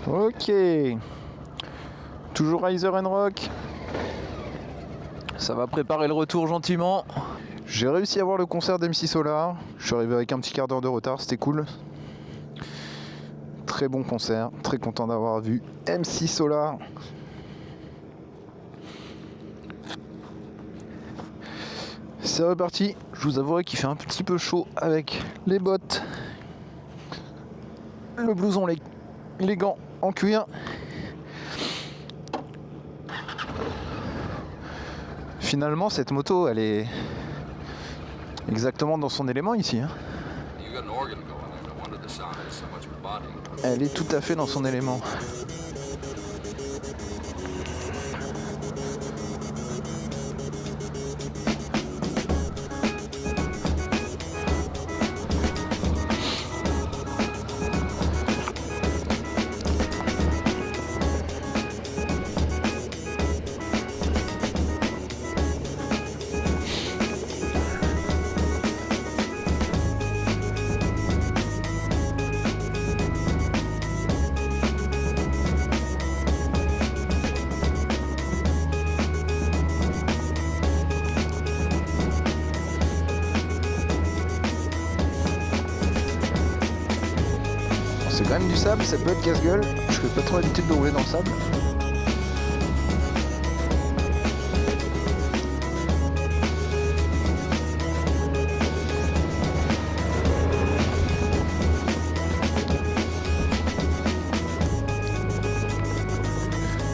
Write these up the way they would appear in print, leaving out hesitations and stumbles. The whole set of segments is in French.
Ok. Toujours Riser and Rock. Ça va préparer le retour gentiment. J'ai réussi à voir le concert d'MC Solar. Je suis arrivé avec un petit quart d'heure de retard, c'était cool. Très bon concert, très content d'avoir vu MC Solar. C'est reparti. Je vous avouerai qu'il fait un petit peu chaud avec les bottes, le blouson, les gants en cuir. Finalement, cette moto, elle est exactement dans son élément ici. Elle est tout à fait dans son élément. C'est quand même du sable, ça peut être casse-gueule. Je fais pas trop l'habitude de rouler dans le sable.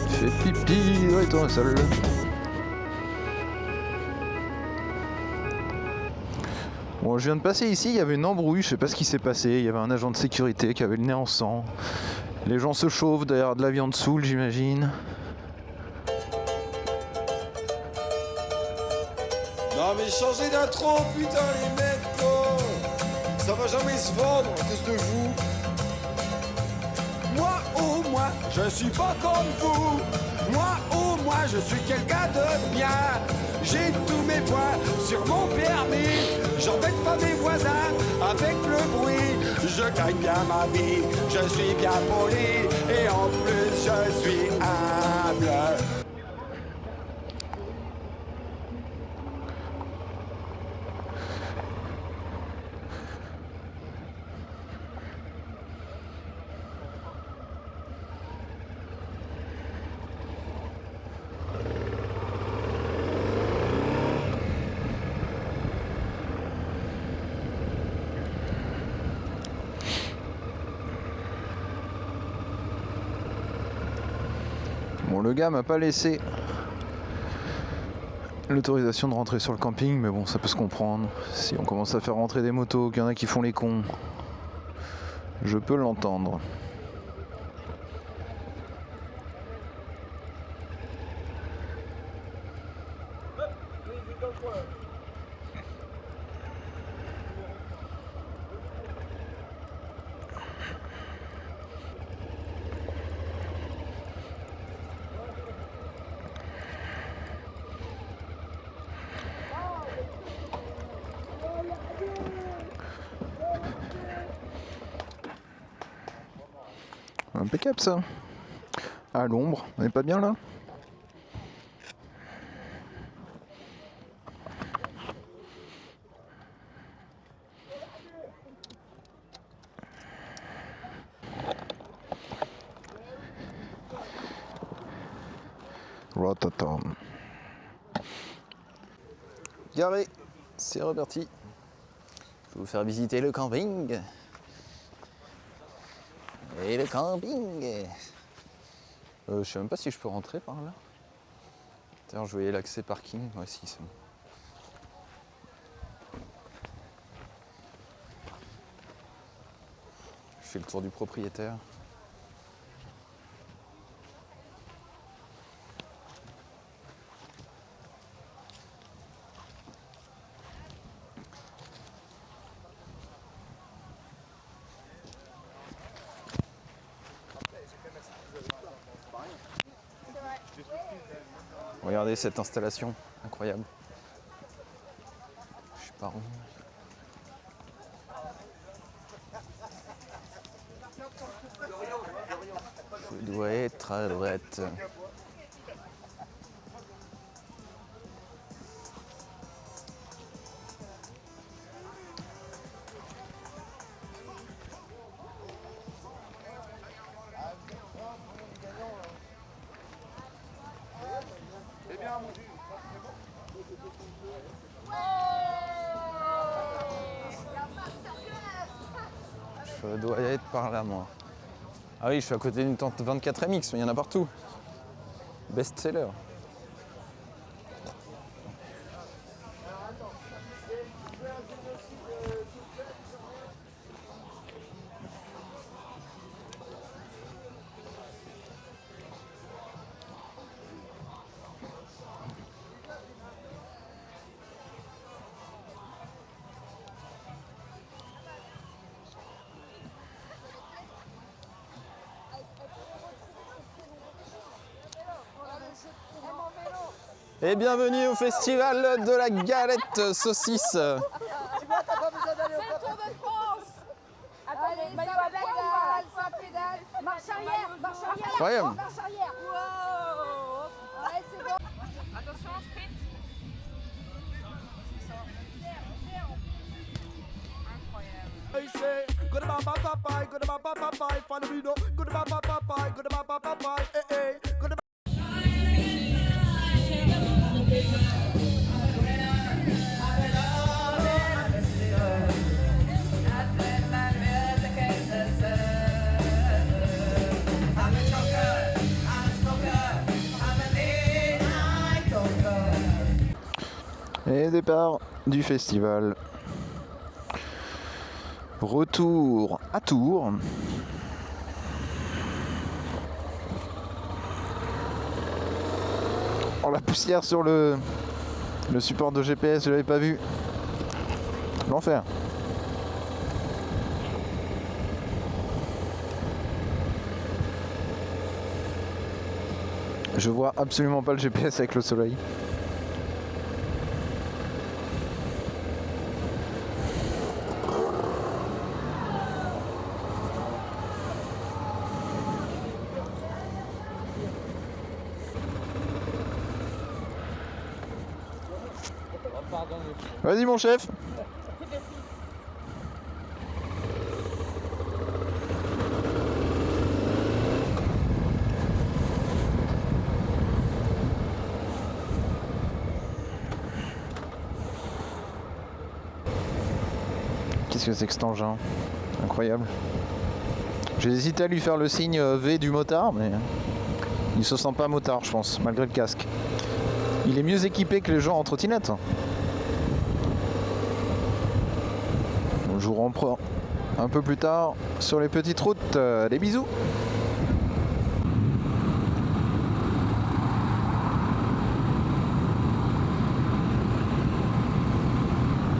Fais pipi dans les tournesols. Bon, je viens de passer ici, il y avait une embrouille, je sais pas ce qui s'est passé, il y avait un agent de sécurité qui avait le nez en sang. Les gens se chauffent derrière de la viande saoule, j'imagine. Non mais changez d'intro, putain les mecs, quoi. Ça va jamais se vendre à cause de vous. Moi, oh moi, je suis pas comme vous. Moi, oh moi, je suis quelqu'un de bien. J'ai tous mes points sur mon permis. J'embête pas mes voisins avec le bruit. Je gagne bien ma vie, je suis bien poli. Et en plus, je suis humble. Bon, le gars m'a pas laissé l'autorisation de rentrer sur le camping, mais bon, ça peut se comprendre. Si on commence à faire rentrer des motos, qu'il y en a qui font les cons, je peux l'entendre. Impeccable ça. À l'ombre, on n'est pas bien là? Rototom. Garé, c'est reparti. Je vais vous faire visiter le camping. Et le camping. Je sais même pas si je peux rentrer par là. D'ailleurs, je voyais l'accès parking. Ouais, si, c'est bon. Je fais le tour du propriétaire. Regardez cette installation, incroyable. Je sais pas où. mètres à droite. Je dois y être par là, moi. Ah oui, je suis à côté d'une tente 24MX, mais il y en a partout. Best-seller. Et bienvenue au festival de la galette saucisse. Tu vois, t'as pas besoin d'aller au Tour de France. Attendez, maillot à pédale, sans pédale, marche arrière, marche arrière. Incroyable. Marche arrière. Wow. Ouais, c'est bon. Attention, sprint. Et départ du festival. Retour à Tours. Oh, la poussière sur le support de GPS, je l'avais pas vu. L'enfer. Je vois absolument pas le GPS avec le soleil. Vas-y mon chef. Qu'est-ce que c'est que cet engin? Incroyable. J'ai hésité à lui faire le signe V du motard, mais il se sent pas motard, je pense, malgré le casque. Il est mieux équipé que les gens en trottinette. Je vous reprends un peu plus tard sur les petites routes. Des bisous.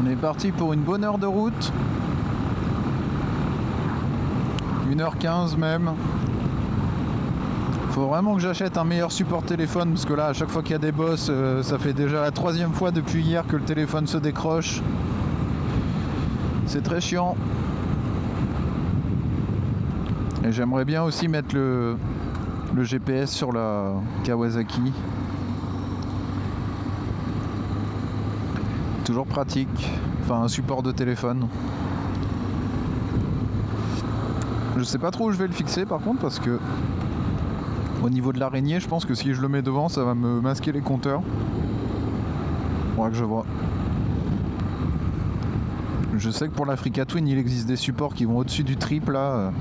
On est parti pour une bonne heure de route. 1h15 même. Faut vraiment que j'achète un meilleur support téléphone parce que là à chaque fois qu'il y a des bosses, ça fait déjà la 3e fois depuis hier que le téléphone se décroche. C'est très chiant. Et j'aimerais bien aussi mettre le GPS sur la Kawasaki. Toujours pratique. Enfin un support de téléphone. Je sais pas trop où je vais le fixer par contre parce que au niveau de l'araignée, je pense que si je le mets devant, ça va me masquer les compteurs. Faudra que je vois. Je sais que pour l'Africa Twin, il existe des supports qui vont au-dessus du triple là.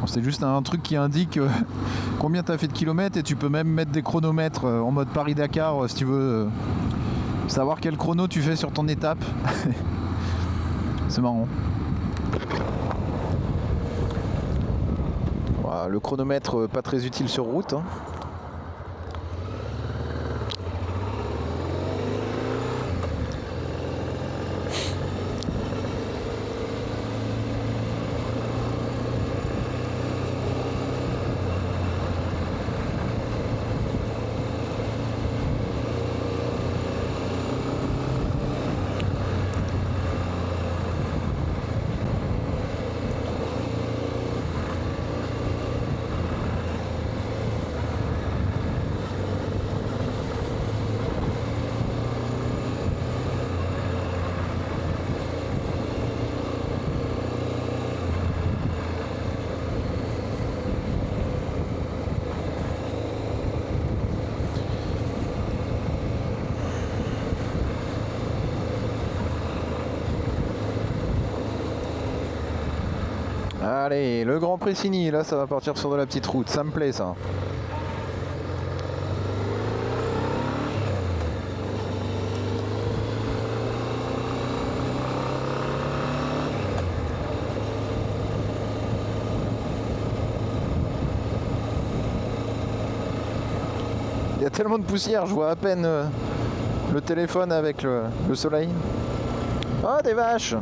C'est juste un truc qui indique combien tu as fait de kilomètres et tu peux même mettre des chronomètres en mode Paris-Dakar si tu veux savoir quel chrono tu fais sur ton étape. C'est marrant. Voilà, le chronomètre pas très utile sur route. Hein. Allez, le Grand Pressigny, là ça va partir sur de la petite route, ça me plaît ça. Il y a tellement de poussière, je vois à peine le téléphone avec le soleil. Oh, des vaches!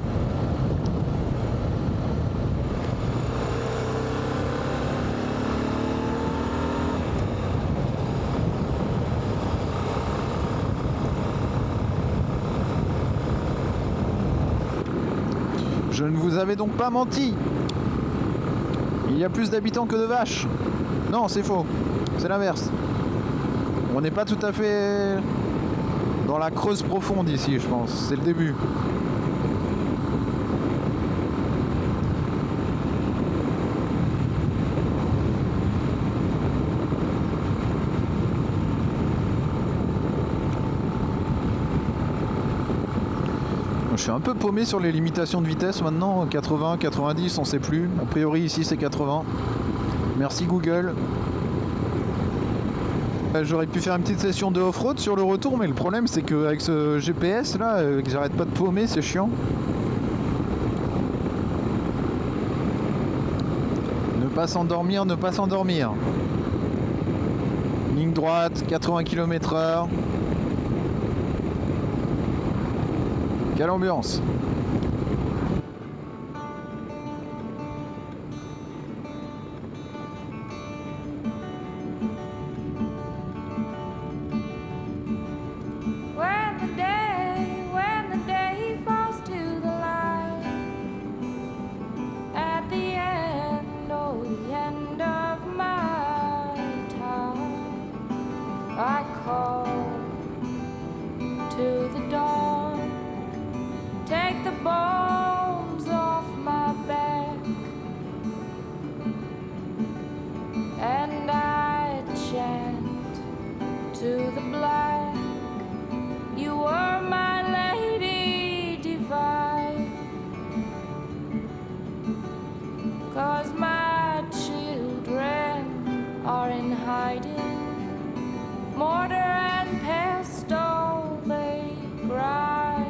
Je ne vous avais donc pas menti. Il y a plus d'habitants que de vaches. Non, c'est faux. C'est l'inverse. On n'est pas tout à fait dans la Creuse profonde ici, je pense. C'est le début. Je suis un peu paumé sur les limitations de vitesse maintenant, 80, 90, on sait plus. A priori ici c'est 80. Merci Google. J'aurais pu faire une petite session de off-road sur le retour, mais le problème c'est qu'avec ce GPS là, que j'arrête pas de paumer, c'est chiant. Ne pas s'endormir, ne pas s'endormir. Ligne droite, 80 km/h. Quelle ambiance! When the day falls to the light at the end, oh, the end of my time, I call to the dawn. Take the bones off my back, and I chant to the black. You were my lady divine, 'cause my children are in hiding. Mortar and pestle they grind.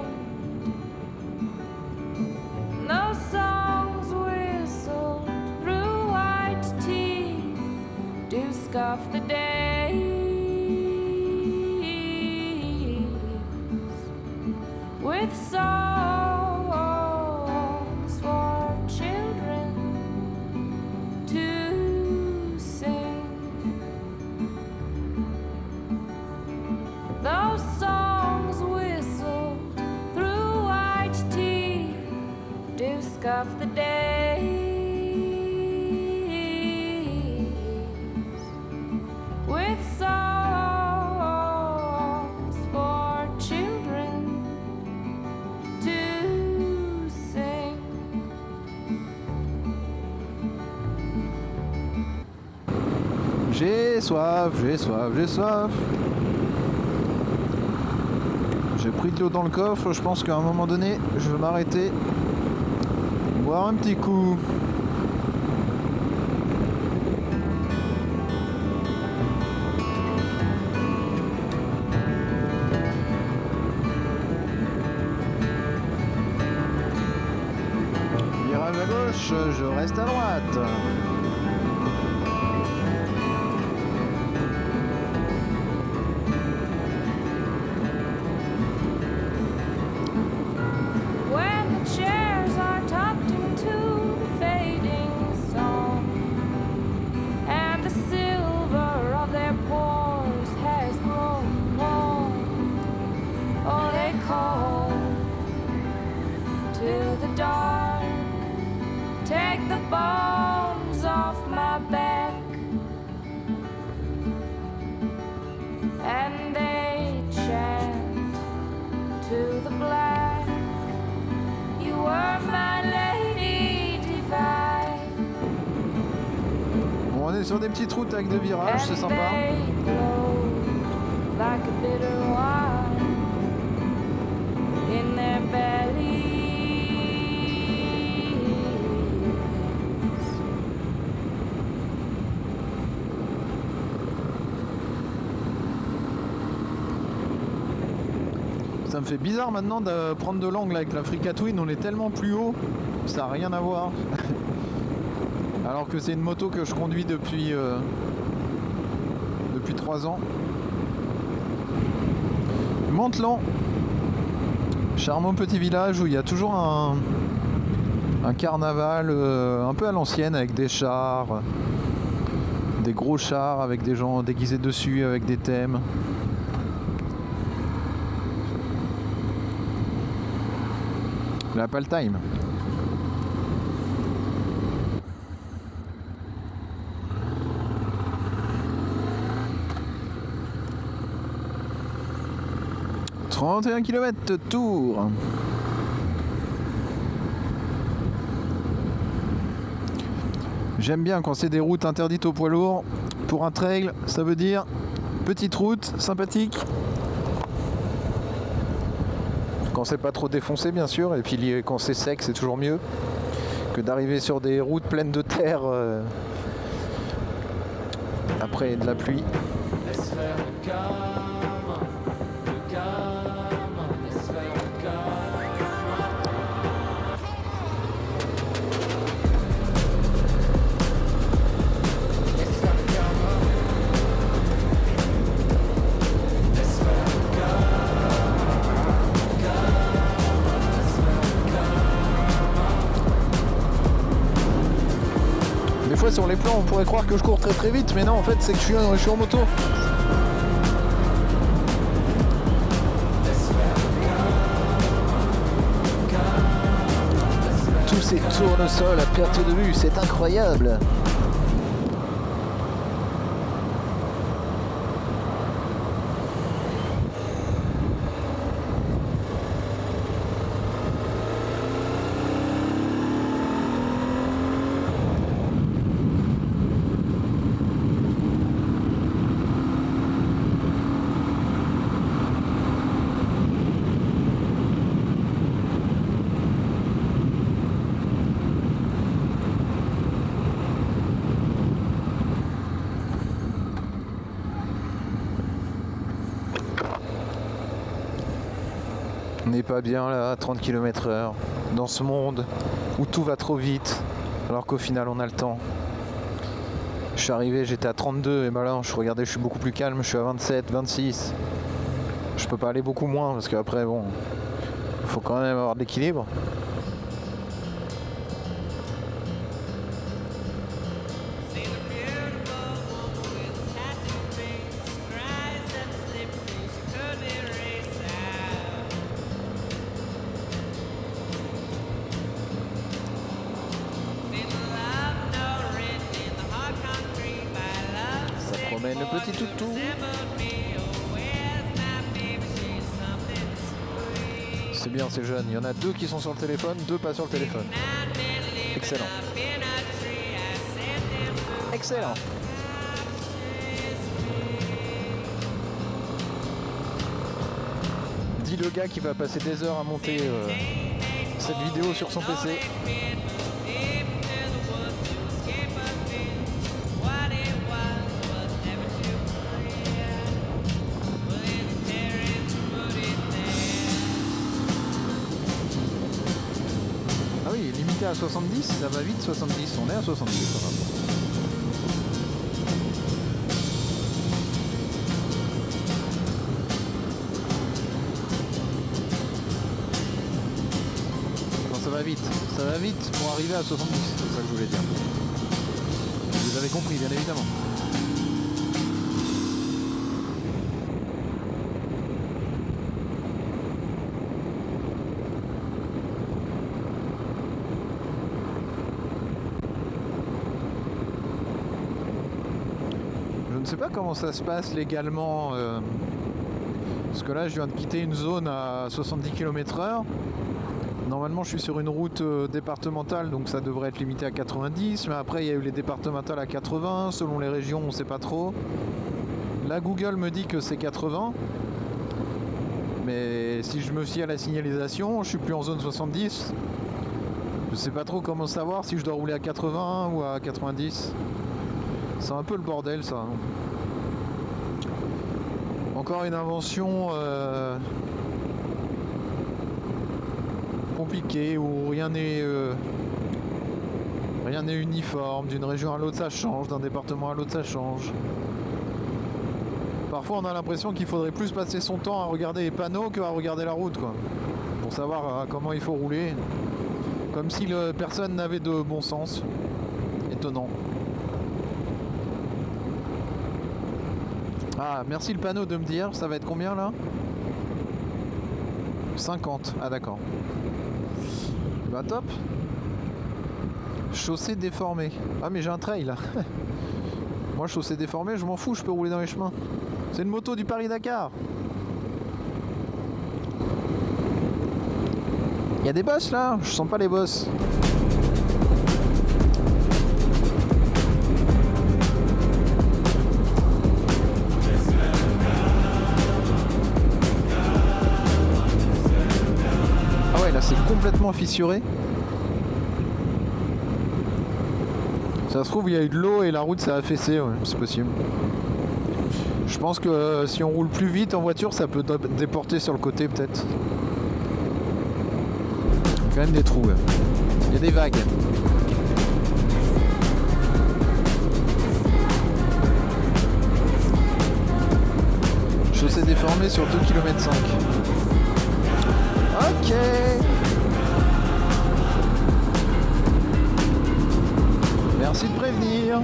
No songs whistled through white teeth do scuff the days with songs for children to sing. Those songs whistled through white teeth do scuff the days with songs for children to sing. J'ai soif, j'ai soif, j'ai soif. J'ai pris de l'eau dans le coffre, je pense qu'à un moment donné, je vais m'arrêter, boire un petit coup. Virage à gauche, je reste à droite. When the chairs are tucked into the fading song, and the silver of their pores has grown long, oh, they call to the dark. Take the bones off my back, and they chant to the black. You were my lady divine. Bon, on est sur des petites routes avec des virages, c'est And sympa. they glowed like a bitter wine in their bellies. Ça me fait bizarre maintenant de prendre de l'angle avec l'Africa Twin, on est tellement plus haut, ça n'a rien à voir. Alors que c'est une moto que je conduis depuis 3 ans. Mantelan, charmant petit village où il y a toujours un carnaval un peu à l'ancienne avec des chars, des gros chars avec des gens déguisés dessus avec des thèmes. La Paltime. « 31 km de tour. J'aime bien quand c'est des routes interdites aux poids lourds. Pour un trail, ça veut dire petite route, sympathique. Quand c'est pas trop défoncé bien sûr, et puis quand c'est sec c'est toujours mieux que d'arriver sur des routes pleines de terre après de la pluie. Laisse faire le calme, laisse faire le calme. Laisse faire le calme, laisse faire le calme. Des fois sur les plans on pourrait croire que je cours très très vite, mais non en fait c'est que je suis en moto. Tous ces tournesols à perte de vue, c'est incroyable. On n'est pas bien là, à 30 km/h, dans ce monde où tout va trop vite, alors qu'au final on a le temps. Je suis arrivé, j'étais à 32 et ben là, regardais, je suis beaucoup plus calme, je suis à 27, 26. Je peux pas aller beaucoup moins parce qu'après, bon, il faut quand même avoir de l'équilibre. Le petit toutou. C'est bien, c'est jeune. Il y en a 2 qui sont sur le téléphone, 2 pas sur le téléphone. Excellent. Excellent. Dis le gars qui va passer des heures à monter cette vidéo sur son PC. À 70, ça va vite 70, on est à 70 ça va. Non, ça va vite pour arriver à 70, c'est ça que je voulais dire. Vous avez compris bien évidemment. Je ne sais pas comment ça se passe légalement parce que là je viens de quitter une zone à 70 km/h. Normalement je suis sur une route départementale donc ça devrait être limité à 90, mais après il y a eu les départementales à 80, selon les régions on ne sait pas trop. Là Google me dit que c'est 80, mais si je me fie à la signalisation je suis plus en zone 70. Je sais pas trop comment savoir si je dois rouler à 80 ou à 90. C'est un peu le bordel ça. Encore une invention compliqué, où rien n'est uniforme, d'une région à l'autre ça change, d'un département à l'autre ça change. Parfois on a l'impression qu'il faudrait plus passer son temps à regarder les panneaux qu'à regarder la route, quoi, pour savoir comment il faut rouler. Comme si personne n'avait de bon sens. Étonnant. Ah, merci le panneau de me dire, ça va être combien là ? 50, ah d'accord. Bah top. Chaussée déformée. Ah mais j'ai un trail là. Moi chaussée déformée, je m'en fous, je peux rouler dans les chemins. C'est une moto du Paris-Dakar. Il y a des bosses là, je sens pas les bosses. Ah ouais, là c'est complètement fissuré. Ça se trouve il y a eu de l'eau et la route s'est affaissée, ouais, c'est possible. Je pense que si on roule plus vite en voiture, ça peut déporter sur le côté peut-être. Il y a quand même des trous. Ouais. Il y a des vagues. Chaussée déformée sur 2,5 km. Ok. Merci de prévenir.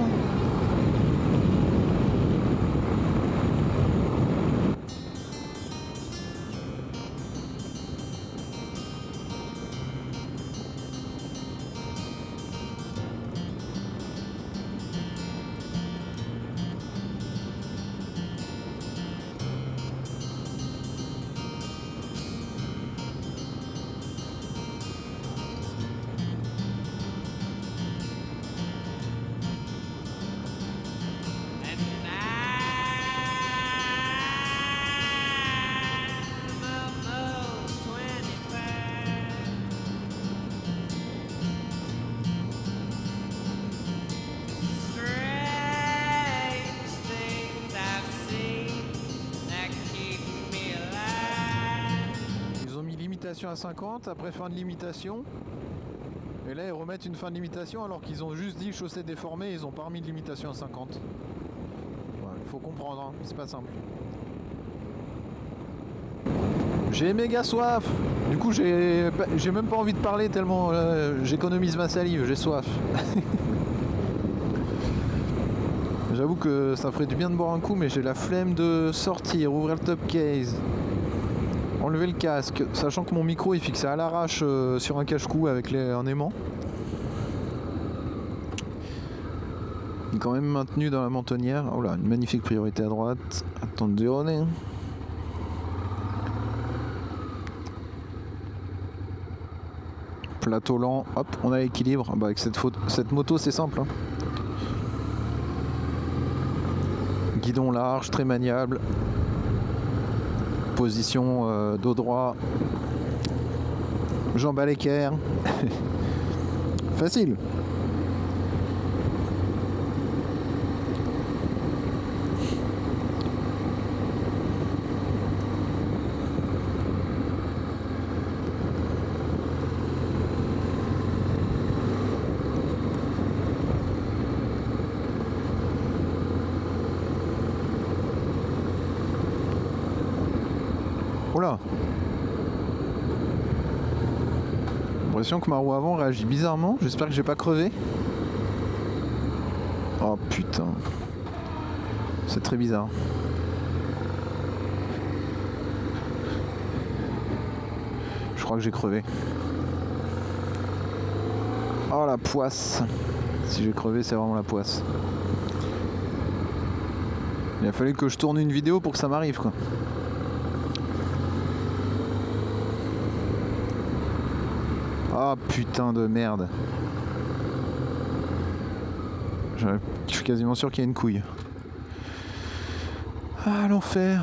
À 50, après fin de limitation, et là ils remettent une fin de limitation alors qu'ils ont juste dit chaussée déformée, ils ont pas remis de limitation à 50. Ouais, faut comprendre, hein, c'est pas simple. J'ai méga soif, du coup j'ai même pas envie de parler tellement j'économise ma salive, j'ai soif. J'avoue que ça ferait du bien de boire un coup, mais j'ai la flemme de sortir, ouvrir le top case, enlever le casque, sachant que mon micro est fixé à l'arrache sur un cache-cou avec un aimant. Il est quand même maintenu dans la mentonnière. Oh là, une magnifique priorité à droite. Attenzione. Plateau lent, hop, on a l'équilibre. Bah, avec cette moto c'est simple. Hein. Guidon large, très maniable. Position dos droit, jambes à l'équerre. Facile. Oula. J'ai l'impression que ma roue avant réagit bizarrement. J'espère que j'ai pas crevé. Oh putain. C'est très bizarre. Je crois que j'ai crevé. Oh la poisse. Si j'ai crevé, c'est vraiment la poisse. Il a fallu que je tourne une vidéo pour que ça m'arrive, quoi. Ah putain de merde. Je suis quasiment sûr qu'il y a une couille. Ah l'enfer.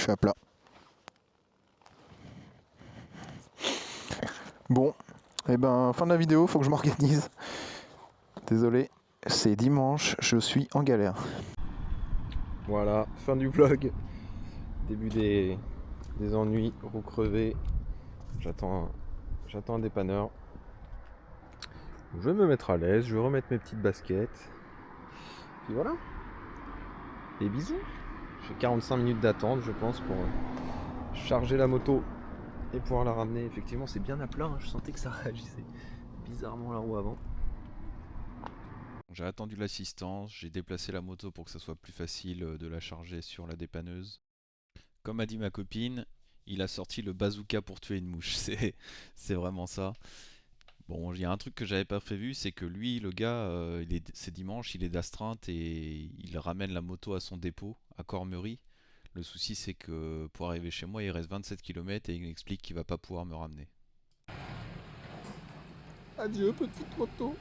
suis à plat. Bon, et ben fin de la vidéo, faut que je m'organise. Désolé, c'est dimanche, je suis en galère. Voilà, fin du vlog. Début des ennuis, roue crevée. J'attends un dépanneur. Je vais me mettre à l'aise, je vais remettre mes petites baskets. Puis voilà. Et bisous. J'ai 45 minutes d'attente, je pense, pour charger la moto et pouvoir la ramener. Effectivement, c'est bien à plat, hein. Je sentais que ça réagissait bizarrement la roue avant. J'ai attendu l'assistance, j'ai déplacé la moto pour que ça soit plus facile de la charger sur la dépanneuse. Comme a dit ma copine, il a sorti le bazooka pour tuer une mouche. C'est vraiment ça. Bon, il y a un truc que j'avais pas prévu, c'est que lui, le gars, c'est dimanche, il est d'astreinte et il ramène la moto à son dépôt à Cormery. Le souci, c'est que pour arriver chez moi, il reste 27 km et il m'explique qu'il va pas pouvoir me ramener. Adieu, petite moto.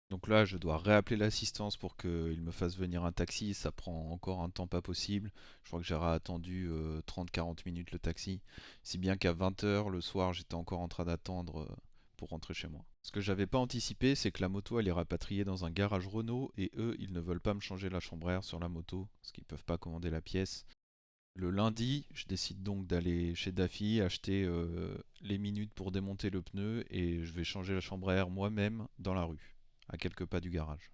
Donc là, je dois réappeler l'assistance pour qu'il me fasse venir un taxi. Ça prend encore un temps pas possible. Je crois que j'aurais attendu 30-40 minutes le taxi. Si bien qu'à 20 h le soir, j'étais encore en train d'attendre pour rentrer chez moi. Ce que j'avais pas anticipé, c'est que la moto elle est rapatriée dans un garage Renault et eux, ils ne veulent pas me changer la chambre à air sur la moto parce qu'ils peuvent pas commander la pièce. Le lundi, je décide donc d'aller chez Daffy, acheter les minutes pour démonter le pneu et je vais changer la chambre à air moi-même dans la rue, à quelques pas du garage.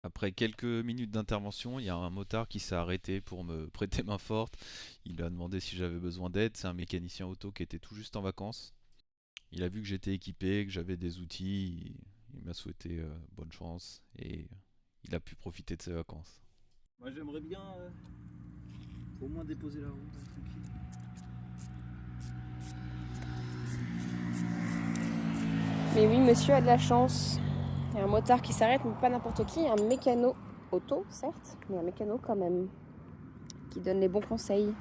Après quelques minutes d'intervention, il y a un motard qui s'est arrêté pour me prêter main forte. Il a demandé si j'avais besoin d'aide. C'est un mécanicien auto qui était tout juste en vacances. Il a vu que j'étais équipé, que j'avais des outils. Il m'a souhaité bonne chance et il a pu profiter de ses vacances. Moi j'aimerais bien au moins déposer la roue tranquille. Mais oui, monsieur a de la chance. Il y a un motard qui s'arrête, mais pas n'importe qui. Un mécano auto, certes, mais un mécano quand même. Qui donne les bons conseils.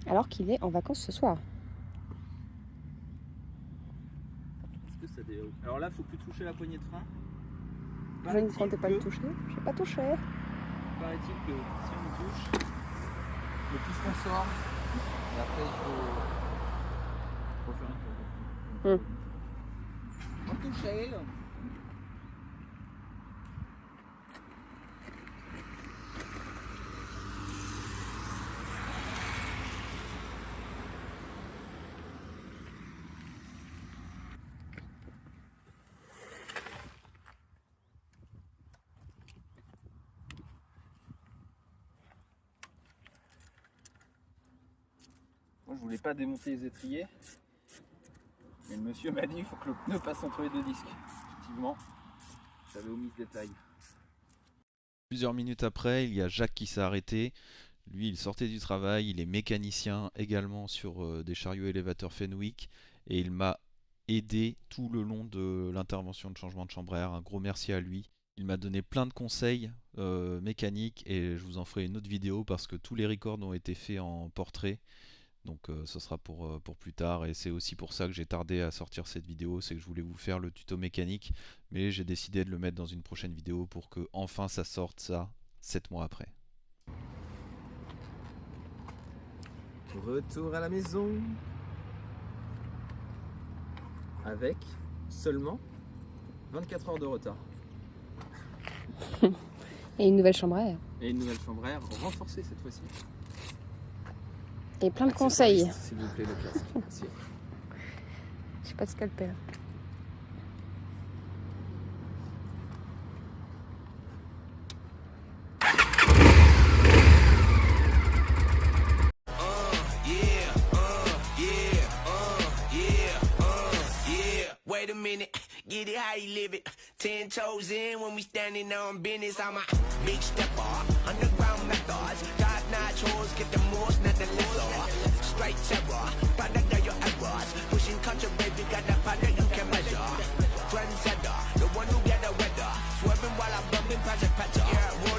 Alors qu'il est en vacances ce soir. Est-ce que ça déroule? Alors là, faut plus toucher la poignée de frein. Je ne comptais pas le toucher. Je n'ai pas touché. Paraît-il que si on touche, le piston sort. Et après, il faut faire un tour. On toucher. Moi je voulais pas démonter les étriers, mais le monsieur m'a dit qu'il faut que le pneu passe entre les deux disques. Effectivement, j'avais omis ce détail. Plusieurs minutes après, il y a Jacques qui s'est arrêté. Lui, il sortait du travail, il est mécanicien également sur des chariots élévateurs Fenwick et il m'a aidé tout le long de l'intervention de changement de chambre à air. Un gros merci à lui. Il m'a donné plein de conseils mécaniques et je vous en ferai une autre vidéo parce que tous les records ont été faits en portrait. Donc ce sera pour plus tard et c'est aussi pour ça que j'ai tardé à sortir cette vidéo, c'est que je voulais vous faire le tuto mécanique mais j'ai décidé de le mettre dans une prochaine vidéo pour que enfin ça sorte ça 7 mois après. Retour à la maison avec seulement 24 heures de retard. Et une nouvelle chambre à air. Et une nouvelle chambre à air renforcée cette fois-ci. Et plein de conseils. S'il vous plaît, le casque. Merci. J'ai pas de scalpel. Wait a minute, get it how you live it. 10 toes in when we standing on business. I'm a big stepper, underground methods. Top-notch hoes, get the most, not the lesser. Straight terror, product of your errors. Pushing culture, baby, got the product you can measure. Trendsetter, the one who get the weather. Swerving while I'm bumping, project patcher. Yeah,